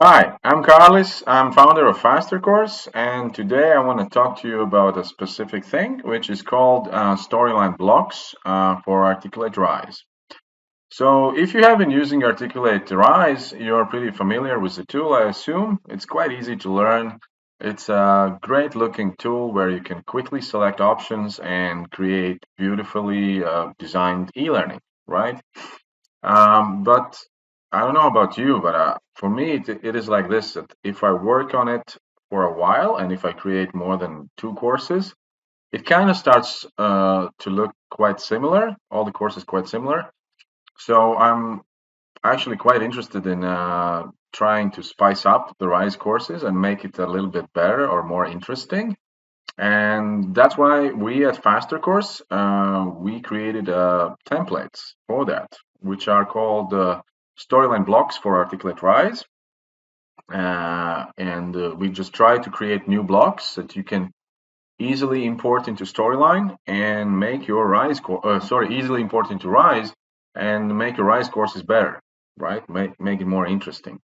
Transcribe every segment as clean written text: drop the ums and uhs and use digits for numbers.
Hi, I'm Carlos. I'm founder of Faster Course, and today I want to talk to you about a specific thing, which is called storyline blocks for Articulate Rise. So, if you have been using Articulate Rise, you're pretty familiar with the tool, I assume. It's quite easy to learn. It's a great looking tool where you can quickly select options and create beautifully designed e-learning, right? But I don't know about you, but for me, it is like this, that if I work on it for a while and if I create more than two courses, it kind of starts to look quite similar, all the courses quite similar. So I'm actually quite interested in trying to spice up the Rise courses and make it a little bit better or more interesting. And that's why we at Faster Course, we created templates for that, which are called storyline blocks for Articulate Rise. And we just try to create new blocks that you can easily import into Storyline and make your easily import into Rise and make your Rise courses better, right? Make it more interesting.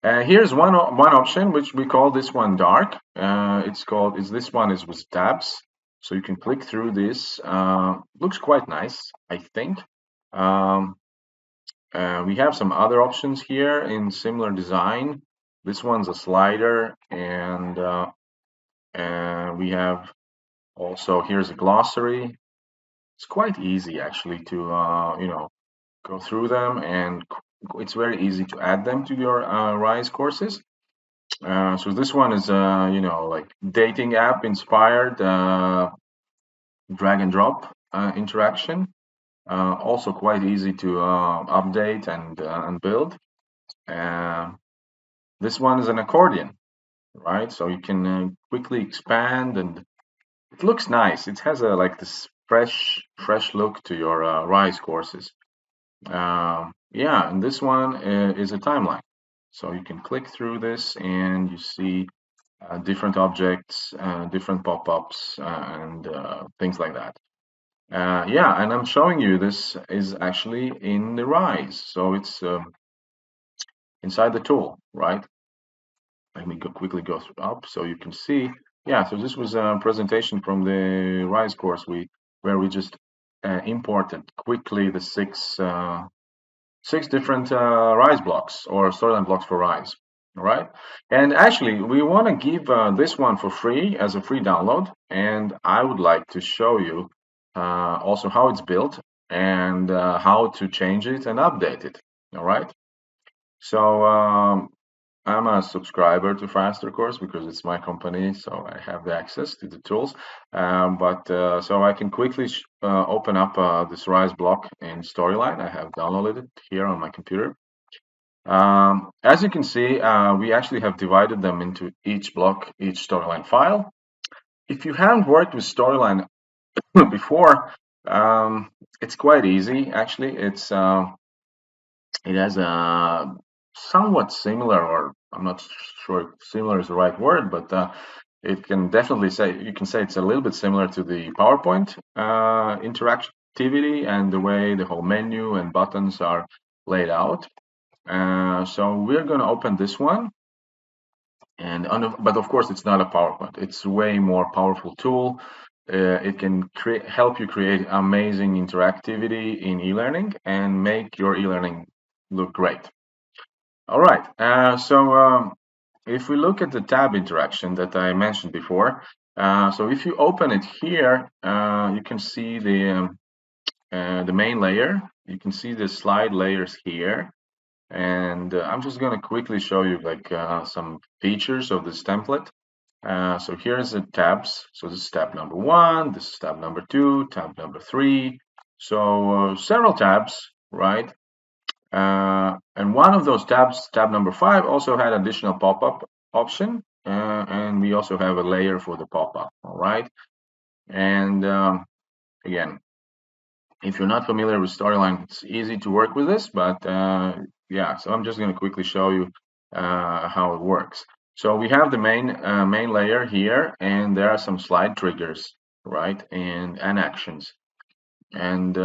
Here's one option, which we call this one dark. This one is with tabs, so you can click through this. Looks quite nice, I think. Um, we have some other options here in similar design. This one's a slider, and we have also here's a glossary. It's quite easy actually to go through them, and it's very easy to add them to your Rise courses. So this one is, like dating app inspired drag and drop interaction. Also quite easy to update and build. Uh, this one is an accordion, right? So you can quickly expand, and it looks nice. It has a like this fresh look to your Rise courses. Yeah, and this one is a timeline. So you can click through this and you see different objects, different pop-ups, and things like that. Yeah, and I'm showing you this is actually in the Rise, so it's inside the tool, right? Let me quickly go up so you can see. Yeah, so this was a presentation from the Rise course where we just imported quickly the six different Rise blocks or storyline blocks for Rise. All right. And actually, we want to give this one for free as a free download. And I would like to show you also how it's built and how to change it and update it. All right. So I'm a subscriber to Faster Course because it's my company, so I have the access to the tools. But so I can quickly open up this Rise block in Storyline. I have downloaded it here on my computer. As you can see, we actually have divided them into each block, each Storyline file. If you haven't worked with Storyline before, it's quite easy. Actually, it has a somewhat similar, or I'm not sure if similar is the right word, but it can definitely say you can say it's a little bit similar to the PowerPoint interactivity and the way the whole menu and buttons are laid out. So we're going to open this one, and but of course it's not a PowerPoint. It's a way more powerful tool. It can help you create amazing interactivity in e-learning and make your e-learning look great. All right. If we look at the tab interaction that I mentioned before, so if you open it here, you can see the main layer. You can see the slide layers here, and I'm just going to quickly show you like some features of this template. So here's the tabs. So this is tab number one. This is tab number two. Tab number three. So several tabs, right? And one of those tabs, tab number 5, also had additional pop-up option, and we also have a layer for the pop-up. All right. And again, if you're not familiar with Storyline, it's easy to work with this, but yeah. So I'm just going to quickly show you how it works. So we have the main layer here, and there are some slide triggers, right, and actions. And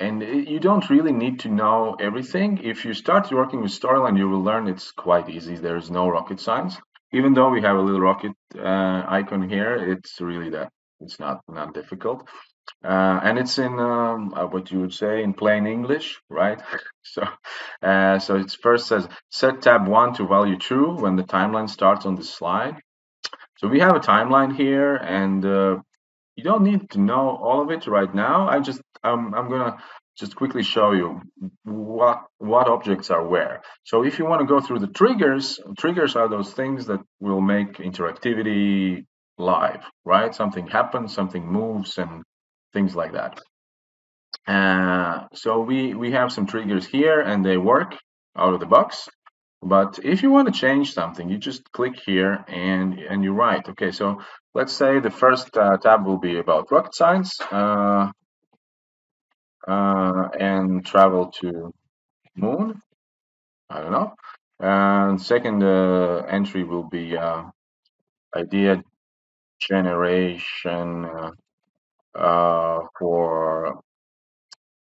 and you don't really need to know everything. If you start working with Storyline, you will learn it's quite easy. There is no rocket science. Even though we have a little rocket icon here, it's really that it's not difficult. And it's in what you would say in plain English, right? So, so it first says set tab 1 to value true when the timeline starts on the slide. So we have a timeline here, and you don't need to know all of it right now. I'm gonna just quickly show you what objects are where. So if you want to go through the triggers are those things that will make interactivity live, right? Something happens, something moves, and things like that. So we have some triggers here, and they work out of the box. But if you want to change something, you just click here and you write. Okay, so let's say the first tab will be about rocket science and travel to moon. I don't know. And second entry will be idea generation for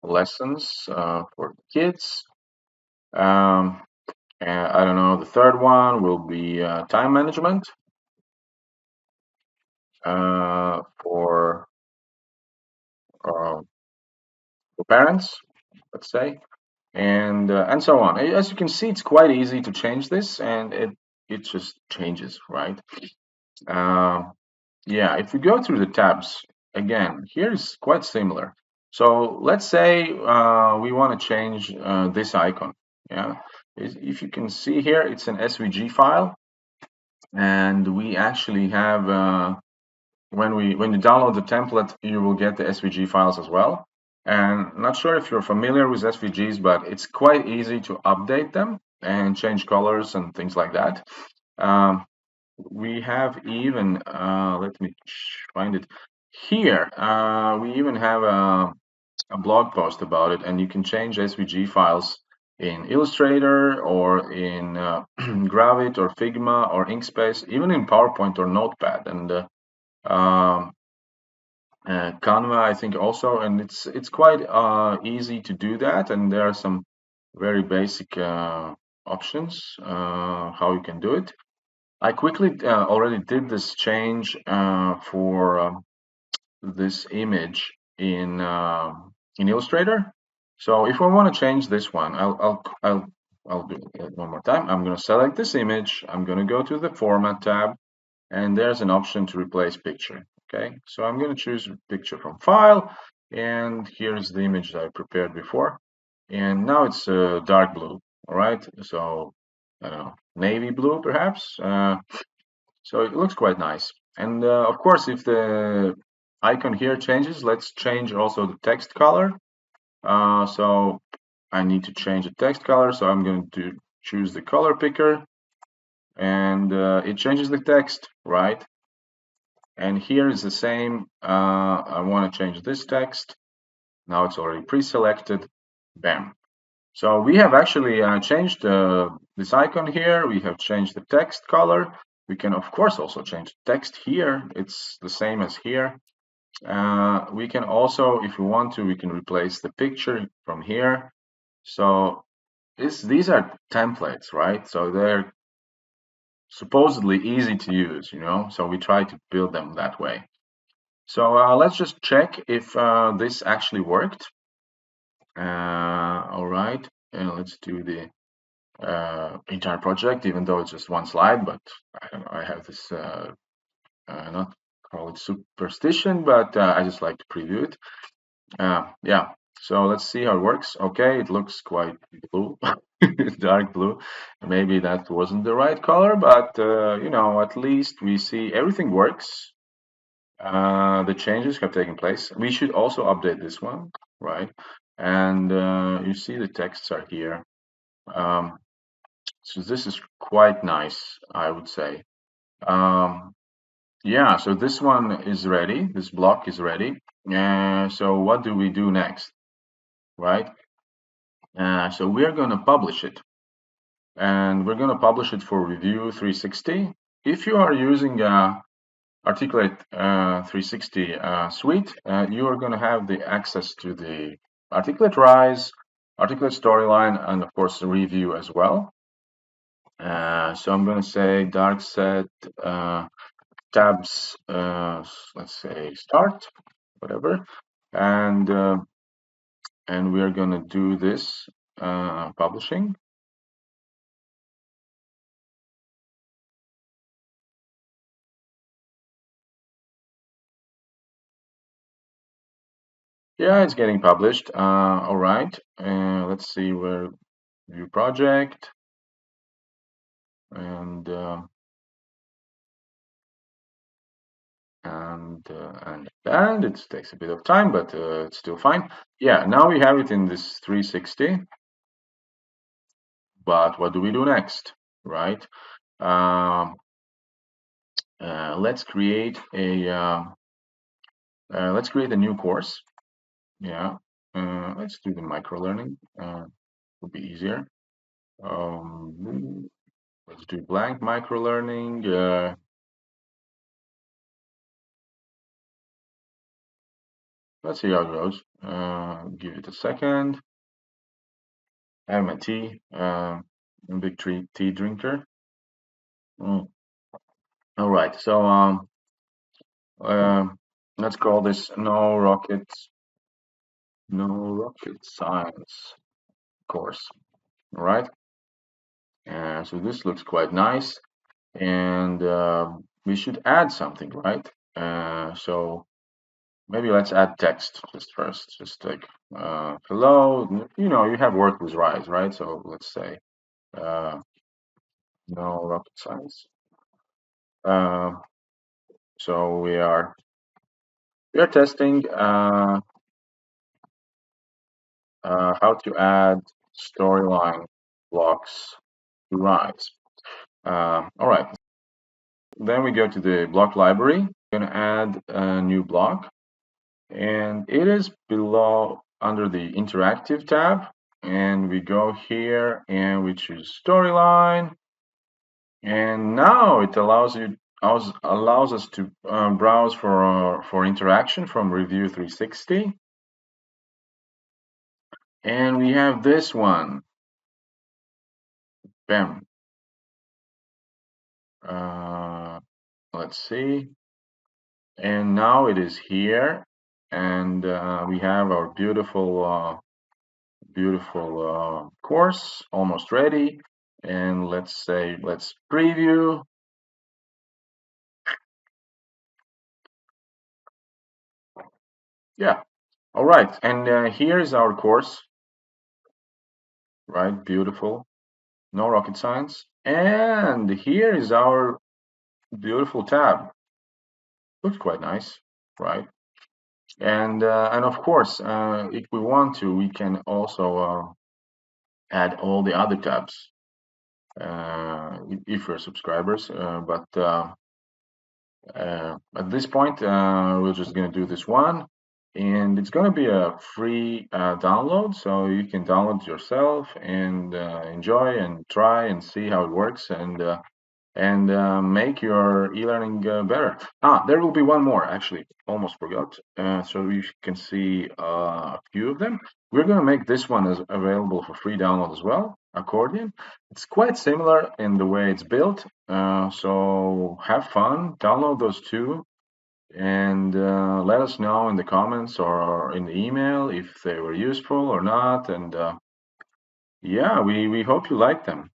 lessons for kids. Um, and I don't know. The third one will be time management for uh, parents, let's say, and so on. As you can see, it's quite easy to change this, and it just changes, right? Um, yeah, if we go through the tabs again, here is quite similar. So let's say we want to change this icon. Yeah, if you can see here, it's an SVG file, and we actually have when you download the template, you will get the SVG files as well. And not sure if you're familiar with SVGs, but it's quite easy to update them and change colors and things like that. Um, we have even, let me find it here. We even have a blog post about it, and you can change SVG files in Illustrator or in Gravit or Figma or Inkspace, even in PowerPoint or Notepad. And um, Canva, I think also, and it's quite easy to do that. And there are some very basic options how you can do it. I quickly already did this change for this image in Illustrator. So if I want to change this one, I'll do it one more time. I'm going to select this image. I'm going to go to the Format tab, and there's an option to replace picture. Okay, so I'm going to choose picture from file, and here's the image that I prepared before, and now it's dark blue. All right, so I don't know, navy blue perhaps. So it looks quite nice. And of course, if the icon here changes, let's change also the text color. So I need to change the text color, so I'm going to choose the color picker, and it changes the text, right? And here is the same. I want to change this text. Now it's already pre-selected. Bam. So we have actually changed this icon here. We have changed the text color. We can, of course, also change text here. It's the same as here. We can also, if we want to, we can replace the picture from here. So these are templates, right? So they're supposedly easy to use, you know? So we try to build them that way. So let's just check if this actually worked. All right, and let's do the entire project, even though it's just one slide. But I don't know, I have this not call it superstition, but I just like to preview it. Yeah, so let's see how it works. Okay, it looks quite blue, dark blue. Maybe that wasn't the right color, but you know, at least we see everything works. The changes have taken place. We should also update this one, right? And you see the texts are here. So this is quite nice, I would say. Yeah, so this one is ready. This block is ready. So what do we do next, right? So we're going to publish it. And we're going to publish it for Review 360. If you are using Articulate 360 suite, you are going to have the access to the articulate rise, articulate storyline, and of course the review as well. So I'm going to say dark set tabs, let's say start, whatever, and we're going to do this publishing. Yeah, it's getting published. All right. Let's see where view project and it takes a bit of time, but it's still fine. Yeah, now we have it in this 360. But what do we do next, right? Let's create a new course. Yeah, let's do the micro learning. Would be easier. Let's do blank micro learning. Let's see how it goes. Give it a second. I have my tea. I'm a big tea drinker. Mm. All right, so let's call this no rocket science course. All right. So this looks quite nice, and we should add something, right? So maybe let's add text just first, just like hello. You have worked with Rise, right? So let's say no rocket science. Uh, so we are testing how to add storyline blocks to Rise. All right. Then we go to the block library. We're going to add a new block, and it is below under the interactive tab. And we go here and we choose storyline. And now it allows us to browse for interaction from Review 360. And we have this one. Bam. Let's see. And now it is here, and we have our beautiful course almost ready. And let's preview. Yeah. All right. And here is our course. Right. Beautiful. No rocket science. And here is our beautiful tab. Looks quite nice, right? And of course, if we want to, we can also add all the other tabs if we're subscribers. But at this point, we're just going to do this one. And it's going to be a free download, so you can download yourself and enjoy and try and see how it works and make your e-learning better. There will be one more, actually, almost forgot. So you can see a few of them. We're going to make this one as available for free download as well, Accordion. It's quite similar in the way it's built. So have fun, download those two, and let us know in the comments or in the email if they were useful or not. And yeah, we hope you like them.